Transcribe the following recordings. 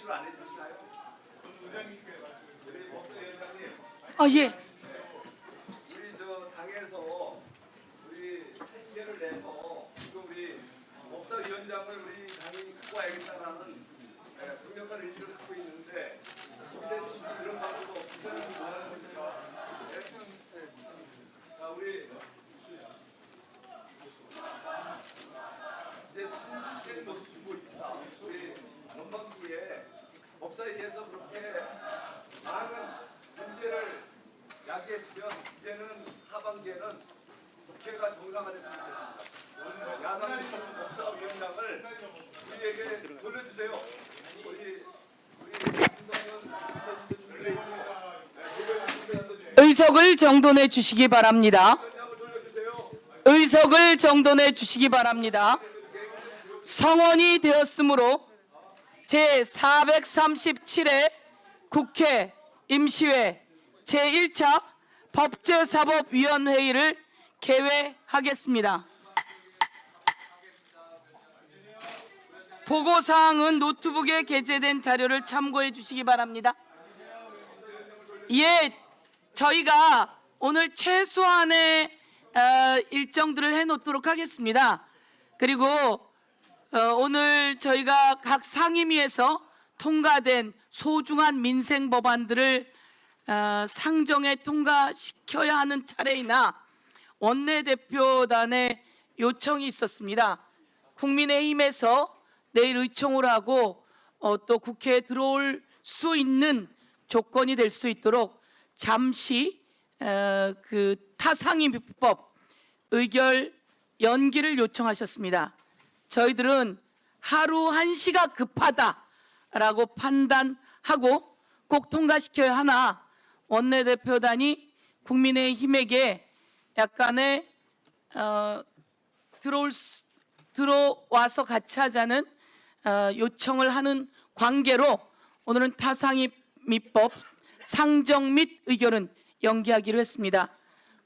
제출 안 해주시나요? 법사위원장님. 예. 우리 저 당에서 우리 생계를 내서 또 우리 법사위원장을 우리 당이 갖고 와야겠다라는 강력한 의지를 갖고 있는데 그래서 지금 이런 방법도 없으면 뭐라는 겁니까? 자 우리 이제 성숙된 모습 주고 있자. 우리 전반기에 법사위에서 그렇게 많은 문제를 야기했으면 이제는 하반기에는 국회가 정상화됐으면 좋겠습니다. 야당 법사위원장을 우리에게 돌려주세요. 우리 의석을 정돈해 주시기 바랍니다. 의석을 정돈해 주시기 바랍니다. 성원이 되었으므로 제437회 국회 임시회 제1차 법제사법위원회의를 개회하겠습니다. 보고사항은 노트북에 게재된 자료를 참고해 주시기 바랍니다. 예, 저희가 오늘 최소한의 일정들을 해놓도록 하겠습니다. 그리고 오늘 저희가 각 상임위에서 통과된 소중한 민생 법안들을 상정에 통과시켜야 하는 차례이나 원내대표단의 요청이 있었습니다. 국민의힘에서 내일 의총을 하고 또 국회에 들어올 수 있는 조건이 될 수 있도록 잠시 그 타상임법 의결 연기를 요청하셨습니다. 저희들은 하루 1시가 급하다라고 판단하고 꼭 통과시켜야 하나 원내대표단이 국민의힘에게 약간의 들어와서 같이 하자는 요청을 하는 관계로 오늘은 타상임법 상정 및 의결은 연기하기로 했습니다.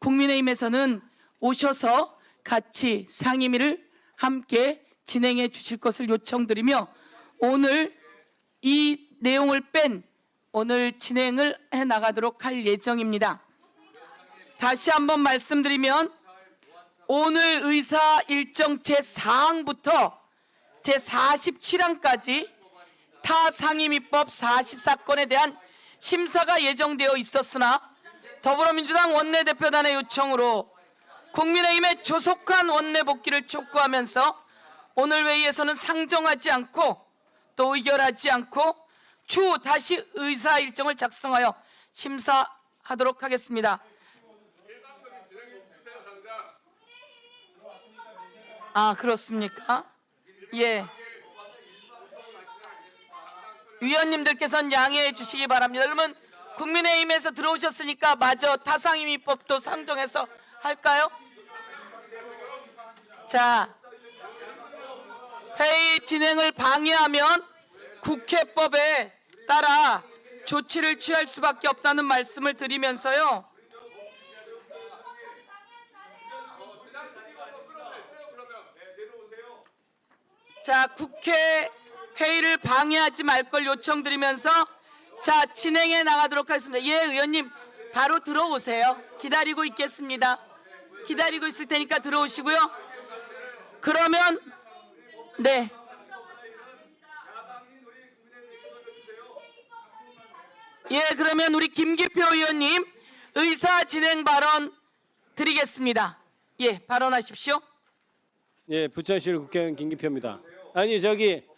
국민의힘에서는 오셔서 같이 상임위를 함께 진행해 주실 것을 요청드리며 오늘 이 내용을 뺀 오늘 진행을 해 나가도록 할 예정입니다. 다시 한번 말씀드리면 오늘 의사 일정 제4항부터 제47항까지 타상임위법 40사건에 대한 심사가 예정되어 있었으나 더불어민주당 원내대표단의 요청으로 국민의힘의 조속한 원내 복귀를 촉구하면서 오늘 회의에서는 상정하지 않고 또 의결하지 않고 추후 다시 의사 일정을 작성하여 심사하도록 하겠습니다. 아, 그렇습니까? 예. 위원님들께서는 양해해 주시기 바랍니다. 그러면 국민의힘에서 들어오셨으니까 마저 타상임위법도 상정해서 할까요? 자, 회의 진행을 방해하면 국회법에 따라 조치를 취할 수밖에 없다는 말씀을 드리면서요. 자, 국회 회의를 방해하지 말 걸 요청드리면서 자, 진행해 나가도록 하겠습니다. 예, 의원님 바로 들어오세요. 기다리고 있겠습니다. 기다리고 있을 테니까 들어오시고요. 그러면 네. 예, 그러면 우리 김기표 의원님 의사 진행 발언 드리겠습니다. 예, 발언하십시오. 예, 부천시 국회의원 김기표입니다. 아니 저기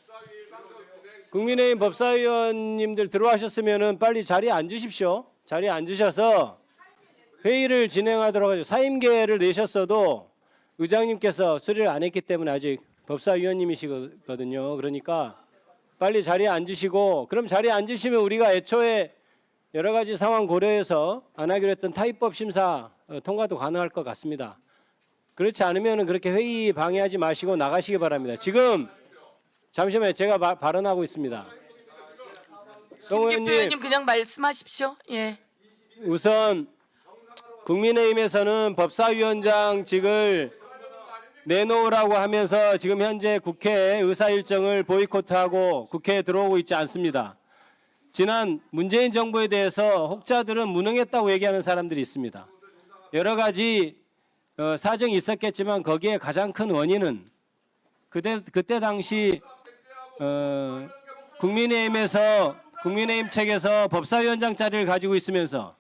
국민의힘 법사위원님들 들어와셨으면은 빨리 자리에 앉으십시오. 자리에 앉으셔서 회의를 진행하도록 하죠. 사임계를 내셨어도 의장님께서 수리를 안 했기 때문에 아직 법사위원님이시거든요. 그러니까 빨리 자리에 앉으시고, 그럼 자리에 앉으시면 우리가 애초에 여러 가지 상황 고려해서 안 하기로 했던 타입법 심사 통과도 가능할 것 같습니다. 그렇지 않으면 그렇게 회의 방해하지 마시고 나가시기 바랍니다. 지금 잠시만요. 제가 발언하고 있습니다. 송 의원님 그냥 말씀하십시오. 예. 우선 국민의힘에서는 법사위원장직을 내놓으라고 하면서 지금 현재 국회 의사 일정을 보이콧하고 국회에 들어오고 있지 않습니다. 지난 문재인 정부에 대해서 혹자들은 무능했다고 얘기하는 사람들이 있습니다. 여러 가지 사정이 있었겠지만 거기에 가장 큰 원인은 그때 당시 국민의힘 측에서 법사위원장 자리를 가지고 있으면서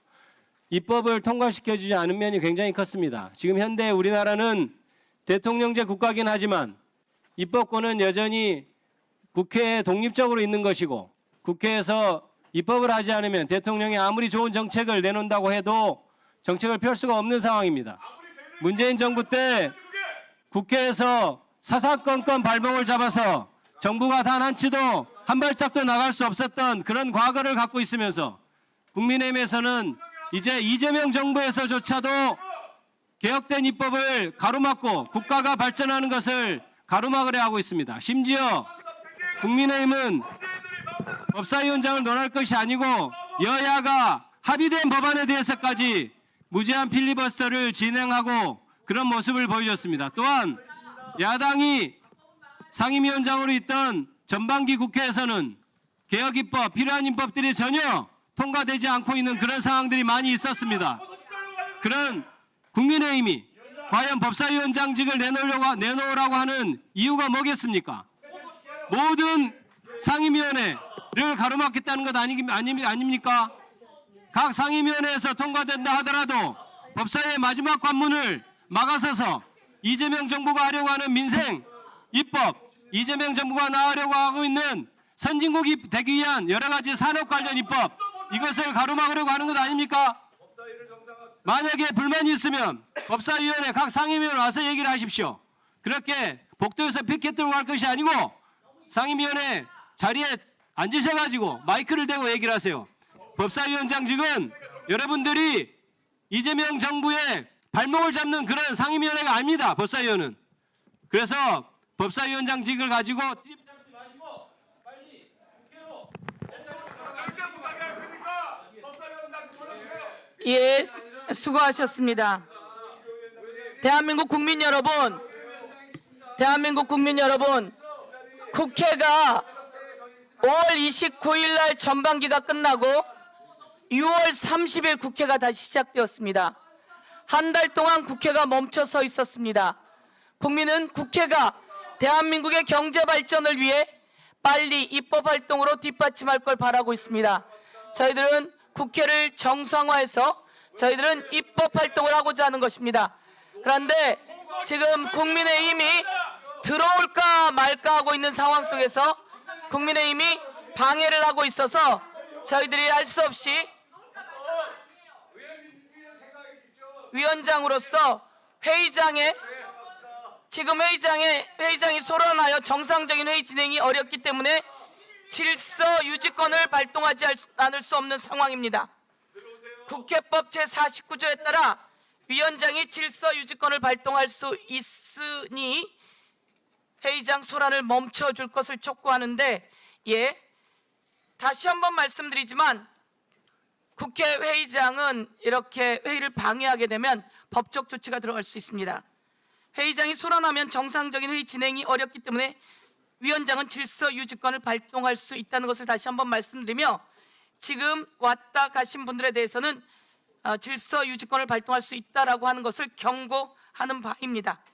입법을 통과시켜주지 않은 면이 굉장히 컸습니다. 지금 현대 우리나라는 대통령제 국가긴 하지만 입법권은 여전히 국회에 독립적으로 있는 것이고 국회에서 입법을 하지 않으면 대통령이 아무리 좋은 정책을 내놓는다고 해도 정책을 펼 수가 없는 상황입니다. 문재인 정부 때 국회에서 사사건건 발목을 잡아서 정부가 단 한치도 한 발짝도 나갈 수 없었던 그런 과거를 갖고 있으면서 국민의힘에서는 이제 이재명 정부에서조차도 개혁된 입법을 가로막고 국가가 발전하는 것을 가로막으려 하고 있습니다. 심지어 국민의힘은 법사위원장을 논할 것이 아니고 여야가 합의된 법안에 대해서까지 무제한 필리버스터를 진행하고 그런 모습을 보여줬습니다. 또한 야당이 상임위원장으로 있던 전반기 국회에서는 개혁 입법, 필요한 입법들이 전혀 통과되지 않고 있는 그런 상황들이 많이 있었습니다. 그런 국민의힘이 과연 법사위원장직을 내놓으라고 하는 이유가 뭐겠습니까? 모든 상임위원회를 가로막겠다는 것 아닙니까? 각 상임위원회에서 통과된다 하더라도 법사위의 마지막 관문을 막아서서 이재명 정부가 하려고 하는 민생 입법, 이재명 정부가 나가려고 하고 있는 선진국이 되기 위한 여러 가지 산업 관련 입법, 이것을 가로막으려고 하는 것 아닙니까? 만약에 불만이 있으면 법사위원회 각 상임위원 와서 얘기를 하십시오. 그렇게 복도에서 피켓 들고 갈 것이 아니고 상임위원회 자리에 앉으셔가지고 마이크를 대고 얘기를 하세요. 법사위원장직은 여러분들이 이재명 정부의 발목을 잡는 그런 상임위원회가 아닙니다. 법사위원은. 그래서 법사위원장직을 가지고 예, 수고하셨습니다. 대한민국 국민 여러분, 국회가 5월 29일 날 전반기가 끝나고 6월 30일 국회가 다시 시작되었습니다. 한 달 동안 국회가 멈춰서 있었습니다. 국민은 국회가 대한민국의 경제 발전을 위해 빨리 입법 활동으로 뒷받침할 걸 바라고 있습니다. 저희들은 국회를 정상화해서 저희들은 입법 활동을 하고자 하는 것입니다. 그런데 지금 국민의힘이 들어올까 말까 하고 있는 상황 속에서 국민의힘이 방해를 하고 있어서 저희들이 할 수 없이 위원장으로서 회의장이 소란하여 정상적인 회의 진행이 어렵기 때문에 질서 유지권을 발동하지 않을 수 없는 상황입니다. 국회법 제49조에 따라 위원장이 질서 유지권을 발동할 수 있으니 회의장 소란을 멈춰줄 것을 촉구하는데, 다시 한번 말씀드리지만 국회 회의장은 이렇게 회의를 방해하게 되면 법적 조치가 들어갈 수 있습니다. 회의장이 소란하면 정상적인 회의 진행이 어렵기 때문에 위원장은 질서 유지권을 발동할 수 있다는 것을 다시 한번 말씀드리며, 지금 왔다 가신 분들에 대해서는 질서 유지권을 발동할 수 있다라고 하는 것을 경고하는 바입니다.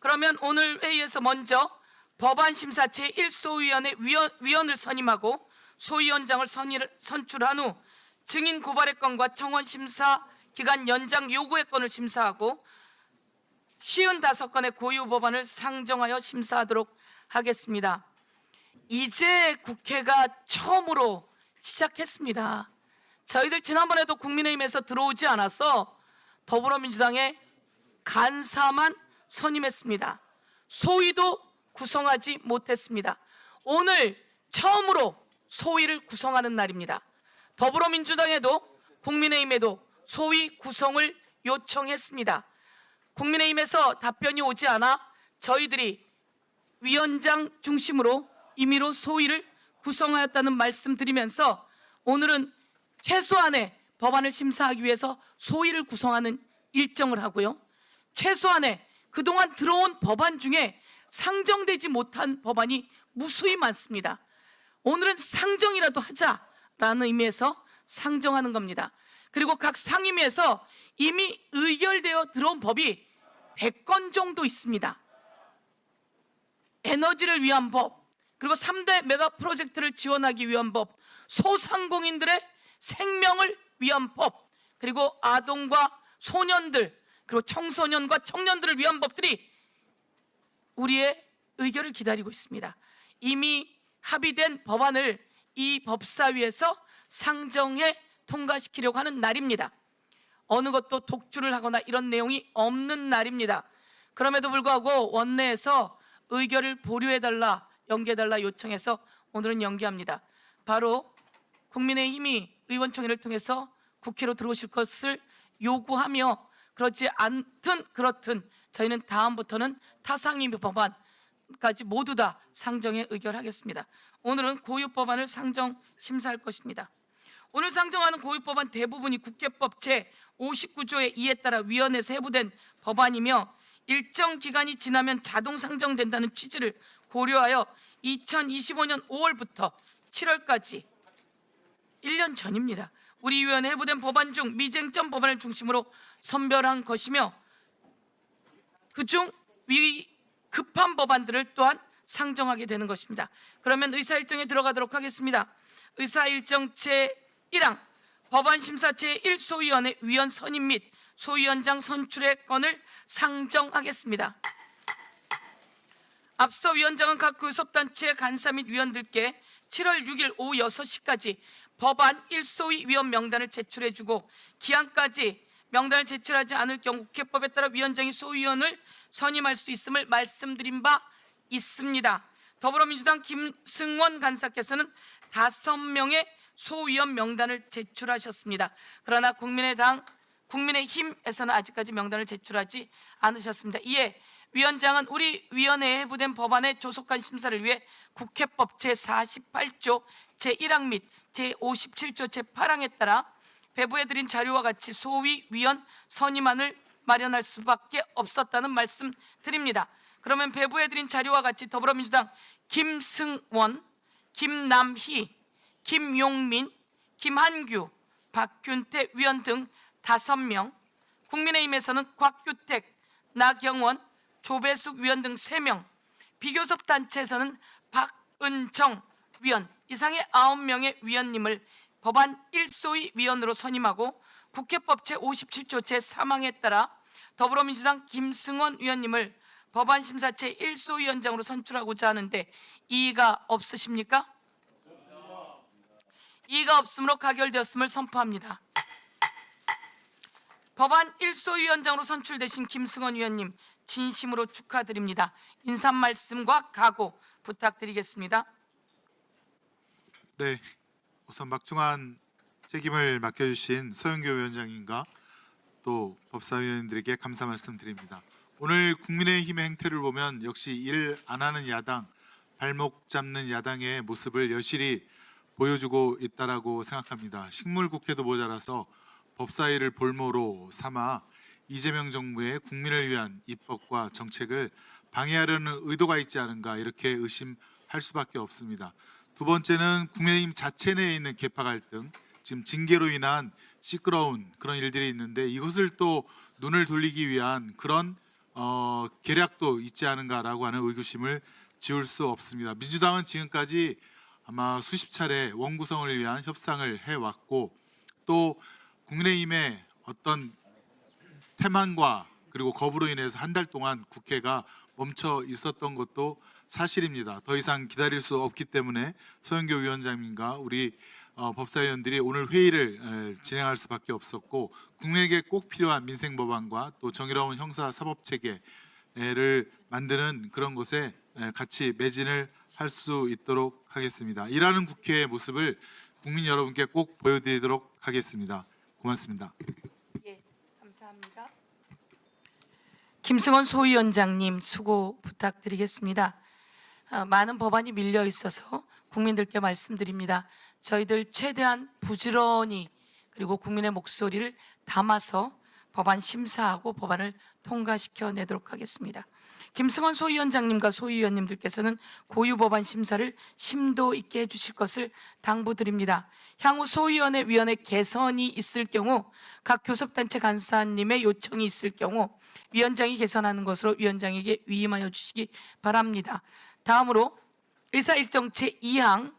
그러면 오늘 회의에서 먼저 법안심사 제1소위원회 위원을 선임하고 소위원장을 선출한 후 증인 고발의 건과 청원심사 기간 연장 요구의 건을 심사하고 55건의 고유 법안을 상정하여 심사하도록 하겠습니다. 이제 국회가 처음으로 시작했습니다. 저희들 지난번에도 국민의힘에서 들어오지 않아서 더불어민주당의 간사만 선임했습니다. 소위도 구성하지 못했습니다. 오늘 처음으로 소위를 구성하는 날입니다. 더불어민주당에도 국민의힘에도 소위 구성을 요청했습니다. 국민의힘에서 답변이 오지 않아 저희들이 위원장 중심으로 임의로 소위를 구성하였다는 말씀드리면서 오늘은 최소한의 법안을 심사하기 위해서 소위를 구성하는 일정을 하고요. 최소한의 그동안 들어온 법안 중에 상정되지 못한 법안이 무수히 많습니다. 오늘은 상정이라도 하자라는 의미에서 상정하는 겁니다. 그리고 각 상임위에서 이미 의결되어 들어온 법이 100건 정도 있습니다. 에너지를 위한 법, 그리고 3대 메가 프로젝트를 지원하기 위한 법, 소상공인들의 생명을 위한 법, 그리고 아동과 소년들, 그리고 청소년과 청년들을 위한 법들이 우리의 의결을 기다리고 있습니다. 이미 합의된 법안을 이 법사위에서 상정해 통과시키려고 하는 날입니다. 어느 것도 독주를 하거나 이런 내용이 없는 날입니다. 그럼에도 불구하고 원내에서 의결을 보류해달라, 연기해달라 요청해서 오늘은 연기합니다. 바로 국민의힘이 의원총회를 통해서 국회로 들어오실 것을 요구하며, 그렇지 않든 그렇든 저희는 다음부터는 타상임위 법안까지 모두 다 상정에 의결하겠습니다. 오늘은 고유법안을 상정 심사할 것입니다. 오늘 상정하는 고유법안 대부분이 국회법 제59조의 2에 따라 위원회에서 해부된 법안이며, 일정 기간이 지나면 자동 상정된다는 취지를 고려하여 2025년 5월부터 7월까지 1년 전입니다. 우리 위원회 해부된 법안 중 미쟁점 법안을 중심으로 선별한 것이며, 그중 급한 법안들을 또한 상정하게 되는 것입니다. 그러면 의사일정에 들어가도록 하겠습니다. 의사일정 제1항 법안 심사 제1소위원회 위원 선임 및 소위원장 선출의 건을 상정하겠습니다. 앞서 위원장은 각 교섭단체 간사 및 위원들께 7월 6일 오후 6시까지 법안 1소위 위원 명단을 제출해주고, 기한까지 명단을 제출하지 않을 경우 국회법에 따라 위원장이 소위원을 선임할 수 있음을 말씀드린 바 있습니다. 더불어민주당 김승원 간사께서는 5명의 소위원 명단을 제출하셨습니다. 그러나 국민의힘에서는 아직까지 명단을 제출하지 않으셨습니다. 이에 위원장은 우리 위원회에 해부된 법안의 조속한 심사를 위해 국회법 제48조 제1항 및 제57조 제8항에 따라 배부해드린 자료와 같이 소위 위원 선임안을 마련할 수밖에 없었다는 말씀 드립니다. 그러면 배부해드린 자료와 같이 더불어민주당 김승원, 김남희, 김용민, 김한규, 박균태 위원 등 5명, 국민의힘에서는 곽규택, 나경원, 조배숙 위원 등 3명, 비교섭 단체에서는 박은정 위원, 이상의 9명의 위원님을 법안 1소위 위원으로 선임하고, 국회법 제57조 제3항에 따라 더불어민주당 김승원 위원님을 법안 심사 제1소위원장으로 선출하고자 하는데 이의가 없으십니까? 이의가 없으므로 가결되었음을 선포합니다. 법안 1소위원장으로 선출되신 김승원 위원님 진심으로 축하드립니다. 인사 말씀과 각오 부탁드리겠습니다. 네, 우선 막중한 책임을 맡겨주신 서영교 위원장님과 또 법사위원들에게 감사 말씀드립니다. 오늘 국민의힘의 행태를 보면 역시 일 안 하는 야당, 발목 잡는 야당의 모습을 여실히 보여주고 있다라고 생각합니다. 식물국회도 모자라서 법사위를 볼모로 삼아 이재명 정부의 국민을 위한 입법과 정책을 방해하려는 의도가 있지 않은가, 이렇게 의심할 수밖에 없습니다. 두 번째는 국민의힘 자체 내에 있는 계파 갈등, 지금 징계로 인한 시끄러운 그런 일들이 있는데 이것을 또 눈을 돌리기 위한 그런 계략도 있지 않은가라고 하는 의구심을 지울 수 없습니다. 민주당은 지금까지 아마 수십 차례 원구성을 위한 협상을 해왔고, 또 국민의힘의 어떤 태만과 그리고 거부로 인해서 한 달 동안 국회가 멈춰 있었던 것도 사실입니다. 더 이상 기다릴 수 없기 때문에 서영교 위원장님과 우리 법사위원들이 오늘 회의를 진행할 수밖에 없었고, 국민에게 꼭 필요한 민생 법안과 또 정의로운 형사 사법 체계를 만드는 그런 곳에 같이 매진을 할 수 있도록 하겠습니다. 일하는 국회의 모습을 국민 여러분께 꼭 보여드리도록 하겠습니다. 고맙습니다. 예, 감사합니다. 김승원 소위원장님 수고 부탁드리겠습니다. 많은 법안이 밀려 있어서 국민들께 말씀드립니다. 저희들 최대한 부지런히 그리고 국민의 목소리를 담아서 법안 심사하고 법안을 통과시켜 내도록 하겠습니다. 김승원 소위원장님과 소위원님들께서는 고유 법안 심사를 심도 있게 해주실 것을 당부드립니다. 향후 소위원회 위원회 개선이 있을 경우 각 교섭단체 간사님의 요청이 있을 경우 위원장이 개선하는 것으로 위원장에게 위임하여 주시기 바랍니다. 다음으로 의사일정 제2항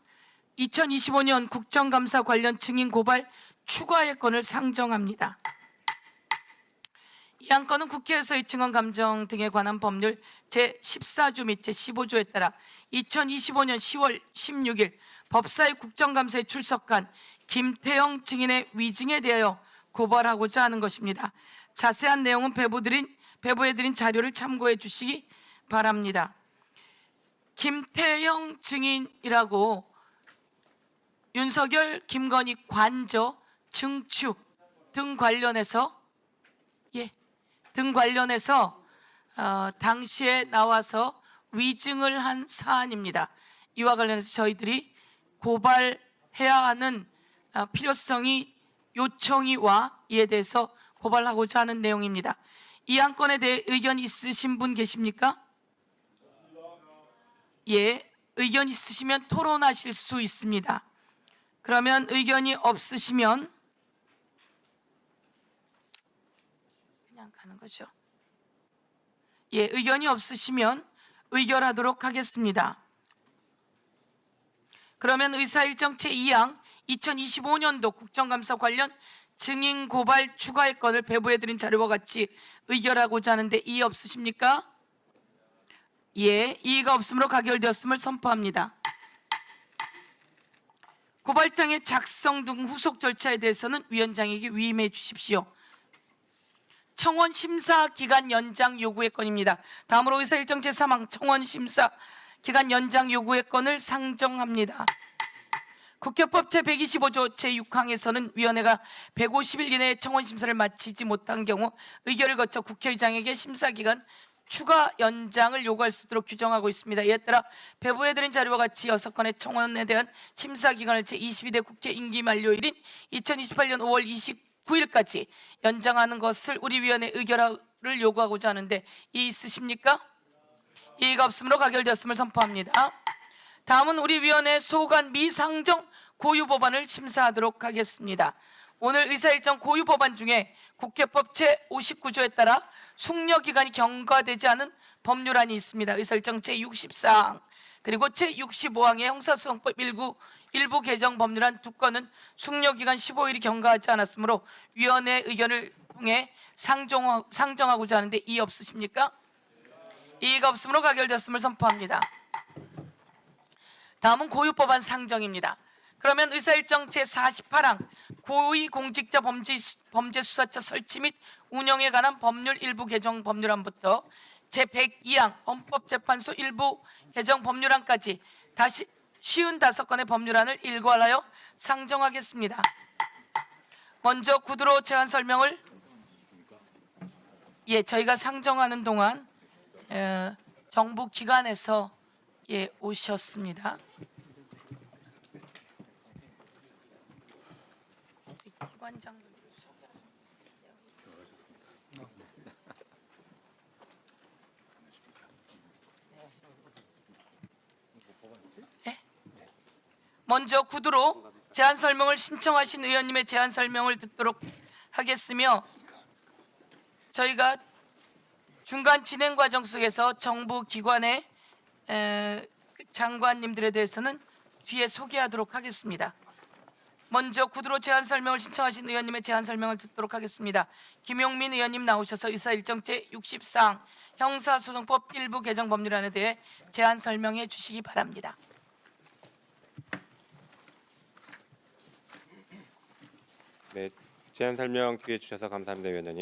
2025년 국정감사 관련 증인 고발 추가의 건을 상정합니다. 이 안건은 국회에서의 증언 감정 등에 관한 법률 제14조 및 제15조에 따라 2025년 10월 16일 법사위 국정감사에 출석한 김태형 증인의 위증에 대하여 고발하고자 하는 것입니다. 자세한 내용은 배부해드린 자료를 참고해 주시기 바랍니다. 김태형 증인이라고 윤석열, 김건희 관저, 증축 등 관련해서 당시에 나와서 위증을 한 사안입니다. 이와 관련해서 저희들이 고발해야 하는 필요성이 요청이 와 이에 대해서 고발하고자 하는 내용입니다. 이 안건에 대해 의견 있으신 분 계십니까? 예, 의견 있으시면 토론하실 수 있습니다. 그러면 의견이 없으시면 그냥 가는 거죠. 예, 의견이 없으시면 의결하도록 하겠습니다. 그러면 의사일정 제2항 2025년도 국정감사 관련 증인 고발 추가의 건을 배부해드린 자료와 같이 의결하고자 하는데 이의 없으십니까? 예, 이의가 없으므로 가결되었음을 선포합니다. 고발장의 작성 등 후속 절차에 대해서는 위원장에게 위임해 주십시오. 청원 심사 기간 연장 요구의 건입니다. 다음으로 의사일정 제3항 청원 심사 기간 연장 요구의 건을 상정합니다. 국회법 제125조 제6항에서는 위원회가 150일 이내에 청원 심사를 마치지 못한 경우 의결을 거쳐 국회의장에게 심사 기간 추가 연장을 요구할 수 있도록 규정하고 있습니다. 이에 따라 배부해드린 자료와 같이 6건의 청원에 대한 심사 기간을 제22대 국회 임기 만료일인 2028년 5월 29일까지 연장하는 것을 우리 위원회 의결을 요구하고자 하는데 이의 있으십니까? 이의가 없으므로 가결되었음을 선포합니다. 다음은 우리 위원회 소관 미상정 고유 법안을 심사하도록 하겠습니다. 오늘 의사일정 고유 법안 중에 국회법 제59조에 따라 숙려기간이 경과되지 않은 법률안이 있습니다. 의사일정 제64항 그리고 제65항의 형사소송법 일부 개정 법률안 2건은 숙려기간 15일이 경과하지 않았으므로 위원회 의견을 통해 상정하고자 하는데 이의 없으십니까? 이의가 없으므로 가결되었음을 선포합니다. 다음은 고유법안 상정입니다. 그러면 의사일정 제48항 고위공직자 범죄수사처 설치 및 운영에 관한 법률 일부 개정 법률안부터 제102항 헌법재판소 일부 개정 법률안까지 다시 55건의 법률안을 일괄하여 상정하겠습니다. 먼저 구두로 제안 설명을 저희가 상정하는 동안 정부 기관에서 오셨습니다. 기관장 먼저 구두로 제안 설명을 신청하신 의원님의 제안 설명을 듣도록 하겠으며 저희가 중간 진행 과정 속에서 정부 기관의 장관님들에 대해서는 뒤에 소개하도록 하겠습니다. 먼저 구두로 제안 설명을 신청하신 의원님의 제안 설명을 듣도록 하겠습니다. 김용민 의원님 나오셔서 의사일정 제64항 형사소송법 일부 개정 법률안에 대해 제안 설명해 주시기 바랍니다. 네, 제안 설명 기회 주셔서 감사합니다, 위원장님.